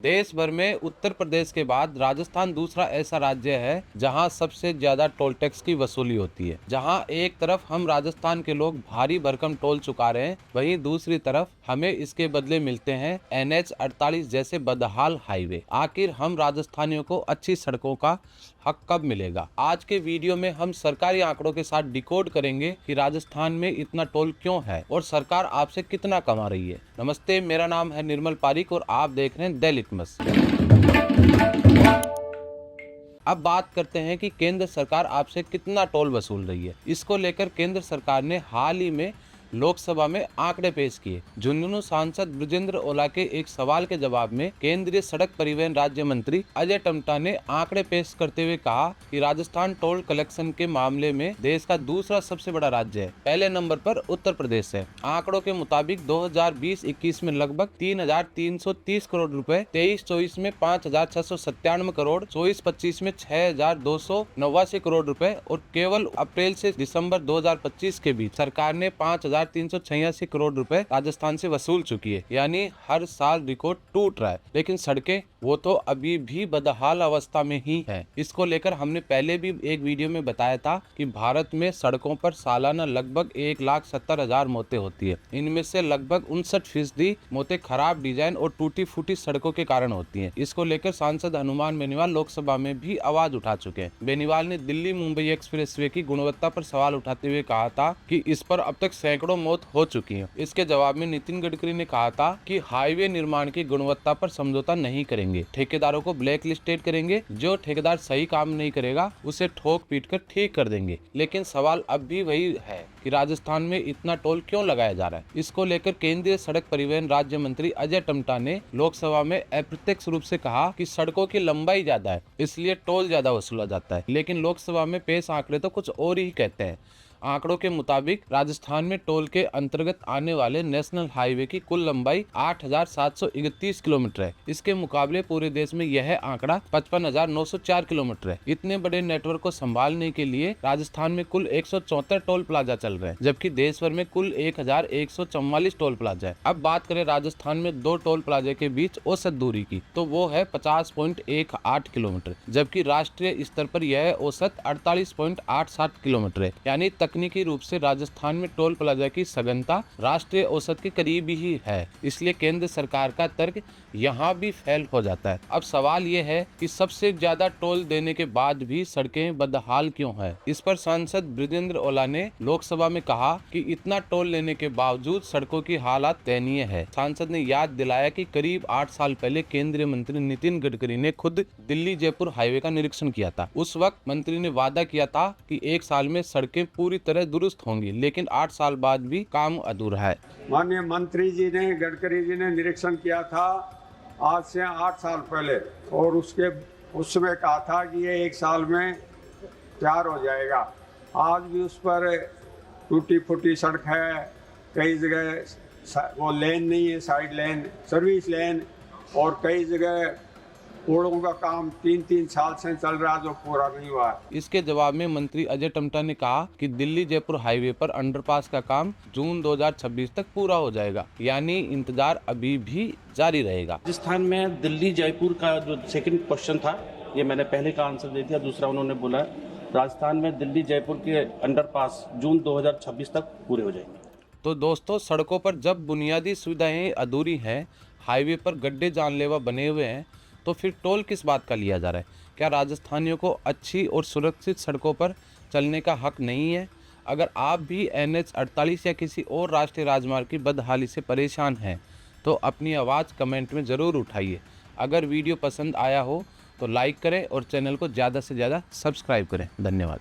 देश भर में उत्तर प्रदेश के बाद राजस्थान दूसरा ऐसा राज्य है जहां सबसे ज्यादा टोल टैक्स की वसूली होती है। जहां एक तरफ हम राजस्थान के लोग भारी भरकम टोल चुका रहे हैं, वहीं दूसरी तरफ हमें इसके बदले मिलते हैं NH 48 जैसे बदहाल हाईवे। आखिर हम राजस्थानियों को अच्छी सड़कों का हक कब मिलेगा? आज के वीडियो में हम सरकारी आंकड़ों के साथ डिकोड करेंगे कि राजस्थान में इतना टोल क्यों है और सरकार आपसे कितना कमा रही है। नमस्ते, मेरा नाम है निर्मल पारिक और आप देख रहे हैं दैलिक मस। अब बात करते हैं कि केंद्र सरकार आपसे कितना टोल वसूल रही है। इसको लेकर केंद्र सरकार ने हाल ही में लोकसभा में आंकड़े पेश किए। झुंझुनू सांसद बृजेंद्र ओला के एक सवाल के जवाब में केंद्रीय सड़क परिवहन राज्य मंत्री अजय टम्टा ने आंकड़े पेश करते हुए कहा कि राजस्थान टोल कलेक्शन के मामले में देश का दूसरा सबसे बड़ा राज्य है। पहले नंबर पर उत्तर प्रदेश है। आंकड़ों के मुताबिक 2020-21 में लगभग 3,330 करोड़ रुपए, 23-24 में 5,697 करोड़, 24-25 में 6,289 करोड़ रुपए और केवल अप्रैल से दिसंबर 2025 के बीच सरकार ने 5,386 करोड़ रुपए राजस्थान से वसूल चुकी है। यानी हर साल रिकॉर्ड टूट रहा है, लेकिन सड़कें वो तो अभी भी बदहाल अवस्था में ही है। इसको लेकर हमने पहले भी एक वीडियो में बताया था कि भारत में सड़कों पर सालाना लगभग 1,70,000 मौतें होती है। इनमें से लगभग 59% मौतें खराब डिजाइन और टूटी फूटी सड़कों के कारण होती है। इसको लेकर सांसद हनुमान बेनीवाल लोकसभा में भी आवाज उठा चुके हैं। बेनीवाल ने दिल्ली मुंबई एक्सप्रेसवे की गुणवत्ता पर सवाल उठाते हुए कहा था कि इस पर अब तक सैकड़ों मौत हो चुकी है। इसके जवाब में नितिन गडकरी ने कहा था कि हाईवे निर्माण की गुणवत्ता पर समझौता नहीं करेंगे, ठेकेदारों को ब्लैक लिस्टेड करेंगे। जो ठेकेदार सही काम नहीं करेगा उसे ठोक पीट कर ठीक कर देंगे। लेकिन सवाल अब भी वही है कि राजस्थान में इतना टोल क्यों लगाया जा रहा है। इसको लेकर केंद्रीय सड़क परिवहन राज्य मंत्री अजय टम्टा ने लोकसभा में अप्रत्यक्ष रूप से कहा कि सड़कों की लंबाई ज्यादा है, इसलिए टोल ज्यादा वसूला जाता है। लेकिन लोकसभा में पेश आंकड़े तो कुछ और ही कहते हैं। आंकड़ों के मुताबिक राजस्थान में टोल के अंतर्गत आने वाले नेशनल हाईवे की कुल लंबाई 8,731 किलोमीटर है। इसके मुकाबले पूरे देश में यह आंकड़ा 55,904 किलोमीटर है। इतने बड़े नेटवर्क को संभालने के लिए राजस्थान में कुल 174 टोल प्लाजा चल रहे हैं, जबकि देश भर में कुल 1,144 टोल प्लाजा है। अब बात करें राजस्थान में दो टोल प्लाजा के बीच औसत दूरी की, तो वो है 50.18 किलोमीटर, जबकि राष्ट्रीय स्तर पर यह औसत 48.87 किलोमीटर है। यानी तकनीकी रूप से राजस्थान में टोल प्लाजा की सघनता राष्ट्रीय औसत के करीब ही है। इसलिए केंद्र सरकार का तर्क यहाँ भी फेल हो जाता है। अब सवाल ये है कि सबसे ज्यादा टोल देने के बाद भी सड़कें बदहाल क्यों है। इस पर सांसद बृजेंद्र ओला ने लोकसभा में कहा कि इतना टोल लेने के बावजूद सड़कों की हालत दयनीय है। सांसद ने याद दिलाया कि करीब 8 साल पहले केंद्रीय मंत्री नितिन गडकरी ने खुद दिल्ली जयपुर हाईवे का निरीक्षण किया था। उस वक्त मंत्री ने वादा किया था कि 1 साल में सड़कें पूरी तरह दुरुस्त होंगी, लेकिन 8 साल बाद भी काम अधूरा है। माननीय मंत्री जी ने, गडकरी जी ने निरीक्षण किया था आज से 8 साल पहले, और उस समय कहा था कि ये 1 साल में तैयार हो जाएगा। आज भी उस पर टूटी फूटी सड़क है, कई जगह वो लेन नहीं है, साइड लेन, सर्विस लेन, और कई जगह रोडों का काम 3-3 साल से चल रहा जो पूरा नहीं हुआ। इसके जवाब में मंत्री अजय टम्टा ने कहा कि दिल्ली जयपुर हाईवे पर अंडरपास का काम जून 2026 तक पूरा हो जाएगा। यानी इंतजार अभी भी जारी रहेगा। राजस्थान में दिल्ली जयपुर का जो सेकंड क्वेश्चन था, ये मैंने पहले का आंसर दे दिया। दूसरा उन्होंने बोला राजस्थान में दिल्ली जयपुर के अंडरपास जून 2026 तक पूरे हो जाएंगे। तो दोस्तों, सड़कों पर जब बुनियादी सुविधाएं अधूरी हैं, हाईवे पर गड्ढे जानलेवा बने हुए हैं, तो फिर टोल किस बात का लिया जा रहा है? क्या राजस्थानियों को अच्छी और सुरक्षित सड़कों पर चलने का हक नहीं है? अगर आप भी NH 48 या किसी और राष्ट्रीय राजमार्ग की बदहाली से परेशान हैं, तो अपनी आवाज़ कमेंट में ज़रूर उठाइए। अगर वीडियो पसंद आया हो तो लाइक करें और चैनल को ज़्यादा से ज़्यादा सब्सक्राइब करें। धन्यवाद।